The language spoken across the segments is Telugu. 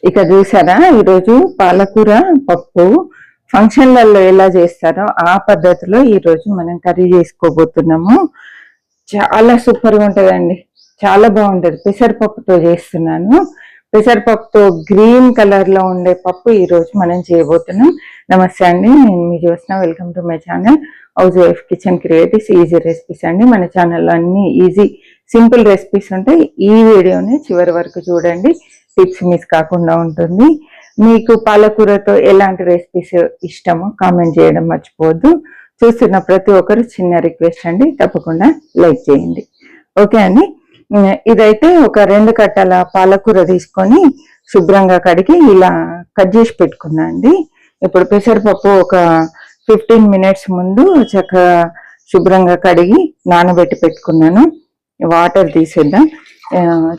ఇక చూసారా ఈరోజు పాలకూర పప్పు ఫంక్షన్లలో ఎలా చేస్తారో ఆ పద్ధతిలో ఈరోజు మనం కర్రీ చేసుకోబోతున్నాము. చాలా సూపర్గా ఉంటుందండి, చాలా బాగుంటుంది. పెసరపప్పుతో చేస్తున్నాను. పెసరపప్పుతో గ్రీన్ కలర్ లో ఉండే పప్పు ఈరోజు మనం చేయబోతున్నాం. నమస్తే అండి, నేను మీ Jyotsna. Welcome to my channel housewife kitchen creatives easy recipes అండి. మన ఛానల్లో అన్ని ఈజీ సింపుల్ రెసిపీస్ ఉంటాయి. ఈ వీడియోని చివరి వరకు చూడండి, టిప్స్ మిస్ కాకుండా ఉంటుంది. మీకు పాలకూరతో ఎలాంటి రెసిపీస్ ఇష్టమో కామెంట్ చేయడం మర్చిపోవద్దు. చూస్తున్న ప్రతి ఒక్కరు చిన్న రిక్వెస్ట్ అండి, తప్పకుండా లైక్ చేయండి. ఓకే అండి. ఇదైతే ఒక 2 కట్టల పాలకూర తీసుకొని శుభ్రంగా కడిగి ఇలా కట్ చేసి పెట్టుకున్నా అండి. ఇప్పుడు పెసరపప్పు ఒక 15 మినిట్స్ ముందు చక్కగా శుభ్రంగా కడిగి నానబెట్టి పెట్టుకున్నాను. వాటర్ తీసేద్దాం.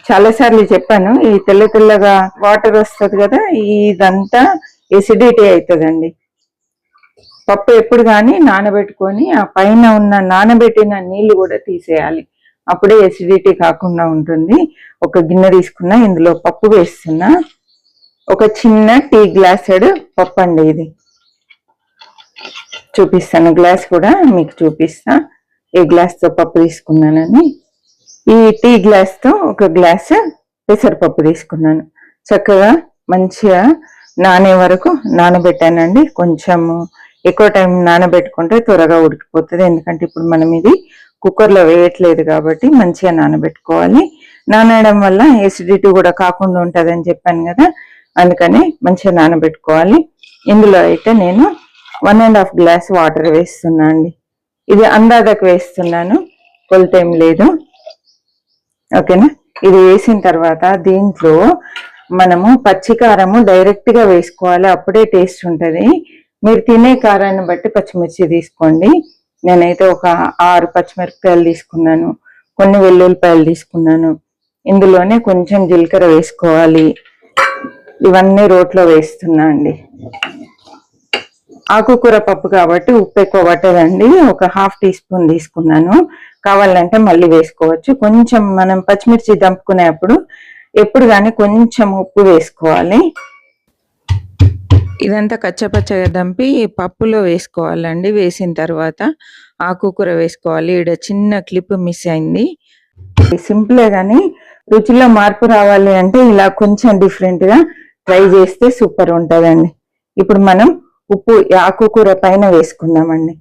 చాలా సార్లు చెప్పాను, ఈ తెల్లగా వాటర్ వస్తుంది కదా, ఇదంతా ఎసిడిటీ అవుతుందండి. పప్పు ఎప్పుడు కానీ నానబెట్టుకొని ఆ పైన ఉన్న నానబెట్టిన నీళ్లు కూడా తీసేయాలి, అప్పుడే ఎసిడిటీ కాకుండా ఉంటుంది. ఒక గిన్నె తీసుకున్నా, ఇందులో పప్పు వేస్తున్నా. ఒక చిన్న టీ గ్లాసెడ్ పప్పు అండి ఇది. చూపిస్తాను, గ్లాస్ కూడా మీకు చూపిస్తా ఏ గ్లాస్తో పప్పు తీసుకున్నానని. ఈ టీ గ్లాస్తో ఒక గ్లాస్ పెసరపప్పు తీసుకున్నాను. చక్కగా మంచిగా నానే వరకు నానబెట్టానండి. కొంచెము ఎక్కువ టైం నానబెట్టుకుంటే త్వరగా ఉడికిపోతుంది, ఎందుకంటే ఇప్పుడు మనం ఇది కుక్కర్లో వేయట్లేదు కాబట్టి మంచిగా నానబెట్టుకోవాలి. నానడం వల్ల ఎసిడిటీ కూడా కాకుండా ఉంటుంది అని చెప్పాను కదా, అందుకని మంచిగా నానబెట్టుకోవాలి. ఇందులో అయితే నేను 1.5 గ్లాస్ వాటర్ వేస్తున్నా అండి. ఇది అందాజకు వేస్తున్నాను, కొలత ఏం లేదు. ఓకేనా. ఇది వేసిన తర్వాత దీంట్లో మనము పచ్చికారము డైరెక్ట్ గా వేసుకోవాలి, అప్పుడే టేస్ట్ ఉంటుంది. మీరు తినే కారాన్ని బట్టి పచ్చిమిర్చి తీసుకోండి. నేనైతే ఒక 6 పచ్చిమిరపకాయలు తీసుకున్నాను, కొన్ని వెల్లుల్లిపాయలు తీసుకున్నాను. ఇందులోనే కొంచెం జీలకర్ర వేసుకోవాలి. ఇవన్నీ రోట్లో వేస్తున్నా అండి. ఆకుకూర పప్పు కాబట్టి ఉప్పు ఎక్కువ పట్టదండి. ఒక 1/2 టీ స్పూన్ తీసుకున్నాను, కావాలంటే మళ్ళీ వేసుకోవచ్చు. కొంచెం మనం పచ్చిమిర్చి దంపుకునేప్పుడు ఎప్పుడు కానీ కొంచెం ఉప్పు వేసుకోవాలి. ఇదంతా కచ్చపచ్చగా దంపి పప్పులో వేసుకోవాలండి. వేసిన తర్వాత ఆకుకూర వేసుకోవాలి. ఇక్కడ చిన్న క్లిప్ మిస్ అయింది. సింపులే కానీ రుచిలో మార్పు రావాలి అంటే ఇలా కొంచెం డిఫరెంట్గా ట్రై చేస్తే సూపర్ ఉంటుందండి. ఇప్పుడు మనం ఉప్పు ఆకుకూర పైన వేసుకుందామండి.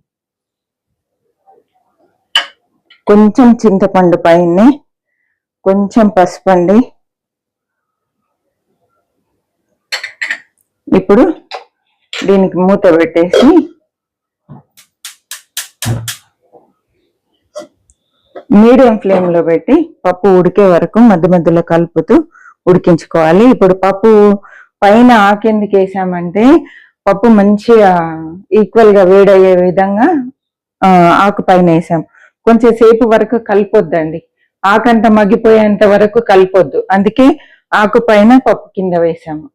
కొంచెం చింతపండు పైన, కొంచెం పసుపు అండి. ఇప్పుడు దీనికి మూత పెట్టేసి మీడియం ఫ్లేమ్ లో పెట్టి పప్పు ఉడికే వరకు మధ్య మధ్యలో కలుపుతూ ఉడికించుకోవాలి. ఇప్పుడు పప్పు పైన ఆకెందుకు వేసామంటే పప్పు మంచిగా ఈక్వల్ గా వేడయ్యే విధంగా ఆకు పైన వేసాం. కొంచెం సేపు వరకు కలిపొద్దండి, ఆకంతా మగ్గిపోయేంత వరకు కలిపొద్దు, అందుకే ఆకు పైన పప్పు కింద వేసాము.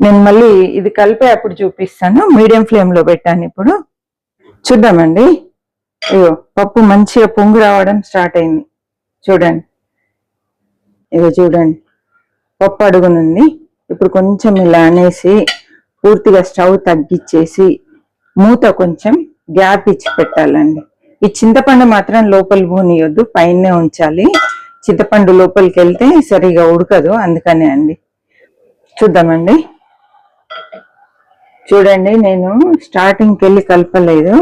నేను మళ్ళీ ఇది కలిపే అప్పుడు చూపిస్తాను. మీడియం ఫ్లేమ్ లో పెట్టాను. ఇప్పుడు చూద్దామండి. ఇగో పప్పు మంచిగా పొంగు రావడం స్టార్ట్ అయింది, చూడండి. ఇగో చూడండి, పప్పు అడుగునుంది. ఇప్పుడు కొంచెం ఇలా అనేసి పూర్తిగా స్టవ్ తగ్గించేసి మూత కొంచెం గ్యాప్ ఇచ్చి పెట్టాలండి. ఈ చింతపండు మాత్రం లోపల పోనీయొద్దు, పైనే ఉంచాలి. చింతపండు లోపలికి వెళ్తే సరిగా ఉడకదు, అందుకనే అండి. చూద్దామండి. చూడండి, నేను స్టార్టింగ్కి వెళ్ళి కలపలేదు,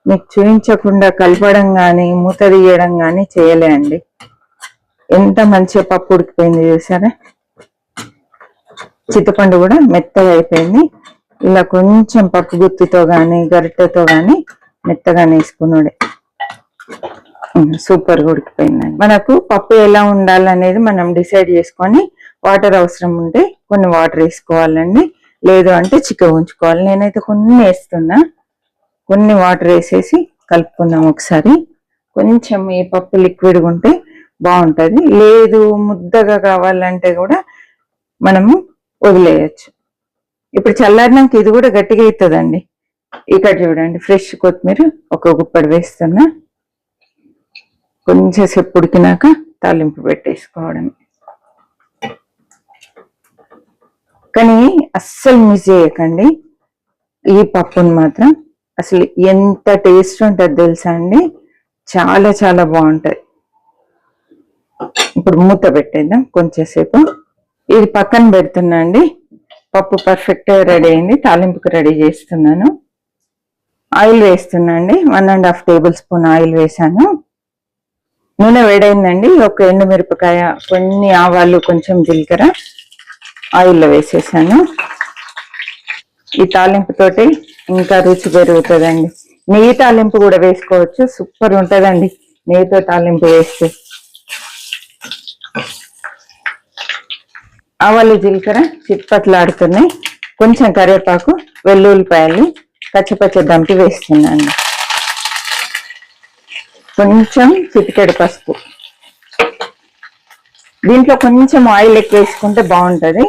మీకు చూపించకుండా కలపడం కానీ మూత తీయడం కానీ చేయలే అండి. ఎంత మంచిగా పప్పు ఉడికిపోయింది చూసారా. చింతపండు కూడా మెత్తగా అయిపోయింది. ఇలా కొంచెం పప్పు గుత్తితో కానీ గరిటెతో కానీ మెత్తగా వేసుకున్నాడే సూపర్ గా ఉడికిపోయిందండి. మనకు పప్పు ఎలా ఉండాలనేది మనం డిసైడ్ చేసుకొని వాటర్ అవసరం ఉంటే కొన్ని వాటర్ వేసుకోవాలండి, లేదు అంటే చిక్కగా ఉంచుకోవాలి. నేనైతే కొన్ని వేస్తున్నా, కొన్ని వాటర్ వేసేసి కలుపుకుందాం ఒకసారి. కొంచెం ఈ పప్పు లిక్విడ్గా ఉంటే బాగుంటుంది, లేదు ముద్దగా కావాలంటే కూడా మనము వదిలేయచ్చు. ఇప్పుడు చల్లారినాక ఇది కూడా గట్టిగా అవుతుందండి. ఇక్కడ చూడండి, ఫ్రెష్ కొత్తిమీర ఒక గుప్పడి వేస్తున్నా. కొంచెం సేపు ఉడికినాక తాలింపు పెట్టేసుకోవడం. కానీ అస్సలు మిస్ చేయకండి ఈ పప్పుని మాత్రం. అసలు ఎంత టేస్ట్ ఉంటుంది తెలుసా అండి, చాలా చాలా బాగుంటది. ఇప్పుడు మూత పెట్టేద్దాం కొంచెంసేపు. ఇది పక్కన పెడుతున్నా అండి. పప్పు పర్ఫెక్ట్ రెడీ అయింది. తాలింపుకి రెడీ చేస్తున్నాను. ఆయిల్ వేస్తున్నా అండి. 1.5 టేబుల్ స్పూన్ ఆయిల్ వేసాను. నూనె వేడైందండి. ఒక ఎండుమిరపకాయ, కొన్ని ఆవాలు, కొంచెం జీలకర్ర ఆయిల్లో వేసేసాను. ఈ తాలింపు తోటి ఇంకా రుచి పెరుగుతుందండి. నెయ్యి తాలింపు కూడా వేసుకోవచ్చు, సూపర్ ఉంటుందండి నెయ్యితో తాలింపు వేస్తే. ఆవాలు జీలకర్ర చిట్పట్లాడుతున్నాయి. కొంచెం కరివేపాకు, వెల్లుల్లిపాయలు పచ్చపచ్చ దంపి వేస్తున్నాను. కొంచెం చిటికెడు పసుపు. దీంట్లో కొంచెం ఆయిల్ ఎక్కువ వేసుకుంటే బాగుంటుంది.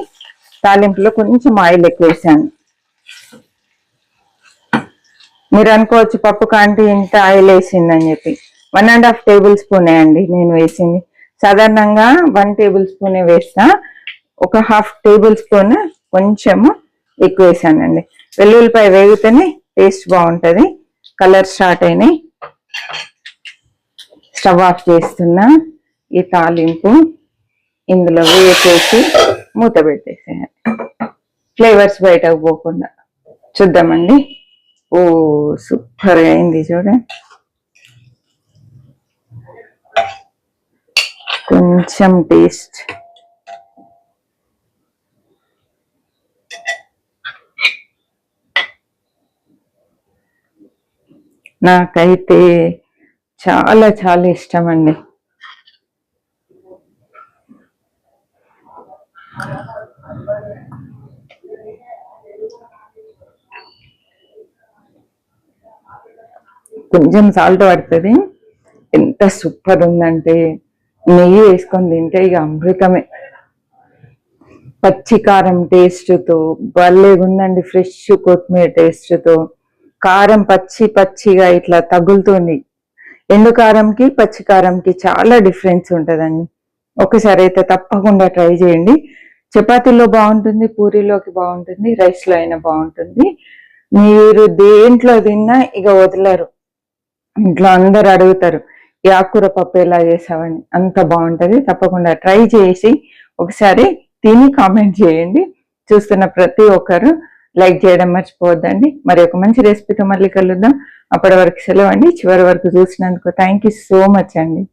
తాలింపులో కొంచెం ఆయిల్ ఎక్కువ వేసాను. మీరు అనుకోవచ్చు పప్పు కాంటి ఇంత ఆయిల్ వేసిందని చెప్పి. 1.5 టేబుల్ స్పూనే అండి నేను వేసింది. సాధారణంగా 1 టేబుల్ స్పూనే వేస్తా. ఒక 1/2 టేబుల్ స్పూన్ కొంచెము ఎక్కువ వేసానండి. వెల్లుల్లిపాయ వేగితేనే టేస్ట్ బాగుంటుంది. కలర్ స్టార్ట్ అయినాయి. స్టవ్ ఆఫ్ చేస్తున్నా. ఈ తాలింపు ఇందులో వేసేసి మూత పెట్టేసేయాలి, ఫ్లేవర్స్ బయటకు పోకుండా. చూద్దామండి. ఓ సూపర్ అయింది చూడండి. కొంచెం టేస్ట్ నాకైతే చాలా చాలా ఇష్టం అండి. కొంచెం సాల్ట్ పడుతుంది. ఎంత సూపర్ ఉందంటే నెయ్యి వేసుకొని తింటే ఇక అమృతమే. పచ్చి కారం టేస్ట్తో భలే ఉందండి. ఫ్రెష్ కొత్తిమీర టేస్ట్తో కారం పచ్చి పచ్చిగా ఇట్లా తగులుతుంది. ఎండు కారంకి పచ్చి కారంకి చాలా డిఫరెన్స్ ఉంటుందండి. ఒకసారి అయితే తప్పకుండా ట్రై చేయండి. చపాతీలో బాగుంటుంది, పూరీలోకి బాగుంటుంది, రైస్లో అయినా బాగుంటుంది. మీరు దేంట్లో తిన్నా ఇక వదలరు. ఇంట్లో అందరు అడుగుతారు ఈ ఆకుకూర పప్పు ఎలా చేసావని. అంత బాగుంటుంది. తప్పకుండా ట్రై చేసి ఒకసారి తిని కామెంట్ చేయండి. చూస్తున్న ప్రతి ఒక్కరు లైక్ చేయడం మర్చిపోవద్దండి. మరి ఒక మంచి రెసిపీతో మళ్ళీ కలుద్దాం. అప్పటి వరకు సెలవు అండి. చివరి వరకు చూసినందుకు థ్యాంక్ యూ సో మచ్ అండి.